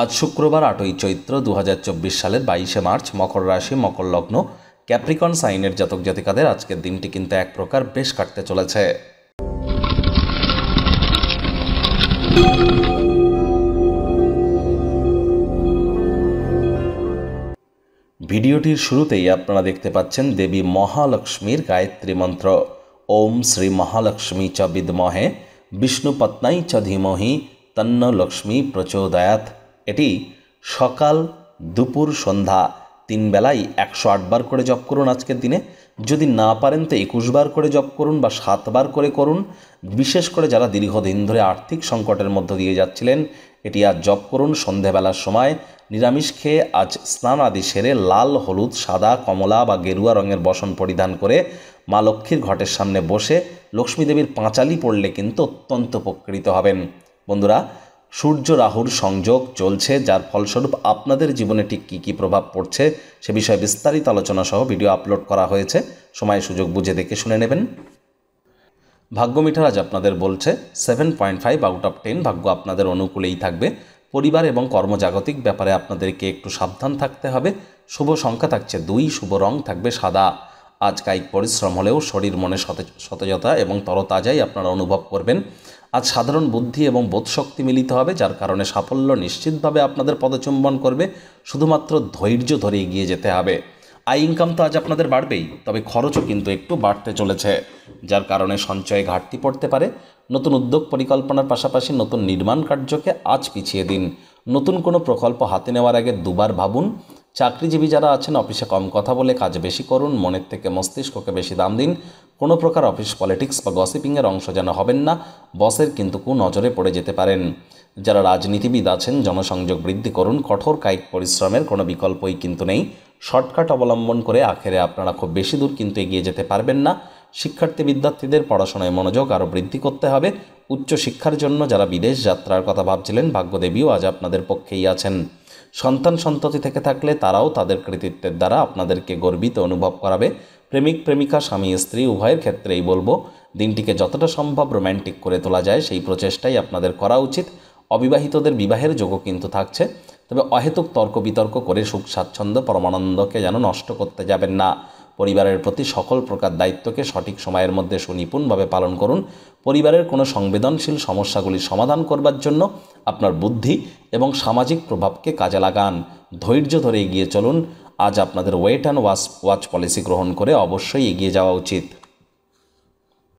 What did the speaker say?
আজ শুক্রবার 8ই চৈত্র 2024 সালের 22শে মার্চ, মকর রাশি, মকর লগ্ন, ক্যাপ্রিকন সাইনের জাতক জাতিকাদের আজকের দিনটি কিন্তু এক প্রকার বেশ কাটতে চলেছে। ভিডিওটির শুরুতেই আপনারা দেখতে পাচ্ছেন দেবী মহালক্ষ্মীর গায়ত্রী মন্ত্র। ওম শ্রী মহালক্ষ্মী চ বিদ্মহে বিষ্ণুপত্নাই চ ধীমহি তন্ন লক্ষ্মী প্রচোদয়াৎ। এটি সকাল, দুপুর, সন্ধ্যা 3 বেলায় 108 বার করে জপ করুন আজকের দিনে। যদি না পারেন তো 21 বার করে জপ করুন বা 7 বার করে করুন। বিশেষ করে যারা দীর্ঘদিন ধরে আর্থিক সংকটের মধ্য দিয়ে যাচ্ছিলেন, এটি আজ জপ করুন। সন্ধেবেলার সময় নিরামিষ খেয়ে আজ স্নান আদি সেরে লাল, হলুদ, সাদা, কমলা বা গেরুয়া রঙের বসন পরিধান করে মা লক্ষ্মীর ঘটের সামনে বসে লক্ষ্মী দেবীর পাঁচালি পড়লে কিন্তু অত্যন্ত উপকৃত হবেন। বন্ধুরা, সূর্য রাহুর সংযোগ চলছে, যার ফলস্বরূপ আপনাদের জীবনে ঠিক কী কী প্রভাব পড়ছে সে বিষয়ে বিস্তারিত আলোচনা সহ ভিডিও আপলোড করা হয়েছে। সময় সুযোগ বুঝে দেখে শুনে নেবেন। ভাগ্য মিটার আজ আপনাদের বলছে 7.5 আউট অফ 10 ভাগ্য আপনাদের অনুকূলেই থাকবে। পরিবার এবং কর্মজাগতিক ব্যাপারে আপনাদেরকে একটু সাবধান থাকতে হবে। শুভ সংখ্যা থাকছে 2, শুভ রং থাকবে সাদা। আজ কায়িক পরিশ্রম হলেও শরীর মনে সতেজতা এবং তরতাজাই আপনারা অনুভব করবেন। আজ সাধারণ বুদ্ধি এবং বোধশক্তি মিলিত হবে, যার কারণে সাফল্য নিশ্চিতভাবে আপনাদের পদচুম্বন করবে। শুধুমাত্র ধৈর্য ধরে এগিয়ে যেতে হবে। আয় ইনকাম তো আজ আপনাদের বাড়বেই, তবে খরচও কিন্তু একটু বাড়তে চলেছে, যার কারণে সঞ্চয়ে ঘাটতি পড়তে পারে। নতুন উদ্যোগ পরিকল্পনার পাশাপাশি নতুন নির্মাণ কার্যকে আজ পিছিয়ে দিন। নতুন কোনো প্রকল্প হাতে নেওয়ার আগে দুবার ভাবুন। চাকরিজীবী যারা আছেন, অফিসে কম কথা বলে কাজ বেশি করুন। মনের থেকে মস্তিষ্ককে বেশি দাম দিন। কোনো প্রকার অফিস পলিটিক্স বা গসিপিংয়ের অংশ যেন হবেন না। বসের কিন্তু কুনজরে পড়ে যেতে পারেন। যারা রাজনীতিবিদ আছেন, জনসংযোগ বৃদ্ধি করুন। কঠোর কায়িক পরিশ্রমের কোনো বিকল্পই কিন্তু নেই। শর্টকাট অবলম্বন করে আখেরে আপনারা খুব বেশি দূর কিন্তু এগিয়ে যেতে পারবেন না। শিক্ষার্থী বিদ্যার্থীদের পড়াশোনায় মনোযোগ আরও বৃদ্ধি করতে হবে। উচ্চশিক্ষার জন্য যারা বিদেশ যাত্রার কথা ভাবছিলেন, ভাগ্যদেবীও আজ আপনাদের পক্ষেই আছেন। সন্তান সন্ততি থেকে থাকলে তারাও তাদের কৃতিত্বের দ্বারা আপনাদেরকে গর্বিত অনুভব করাবে। প্রেমিক প্রেমিকা, স্বামী স্ত্রী উভয়ের ক্ষেত্রেই বলবো, দিনটিকে যতটা সম্ভব রোম্যান্টিক করে তোলা যায় সেই প্রচেষ্টাই আপনাদের করা উচিত। অবিবাহিতদের বিবাহের যোগও কিন্তু থাকছে, তবে অহেতুক তর্ক বিতর্ক করে সুখ স্বাচ্ছন্দ্য পরমানন্দকে যেন নষ্ট করতে যাবেন না। পরিবারের প্রতি সকল প্রকার দায়িত্বকে সঠিক সময়ের মধ্যে সুনিপুণভাবে পালন করুন। পরিবারের কোনো সংবেদনশীল সমস্যাগুলি সমাধান করবার জন্য আপনার বুদ্ধি এবং সামাজিক প্রভাবকে কাজে লাগান। ধৈর্য ধরে এগিয়ে চলুন। আজ আপনাদের ওয়েট অ্যান্ড ওয়াচ পলিসি গ্রহণ করে অবশ্যই এগিয়ে যাওয়া উচিত।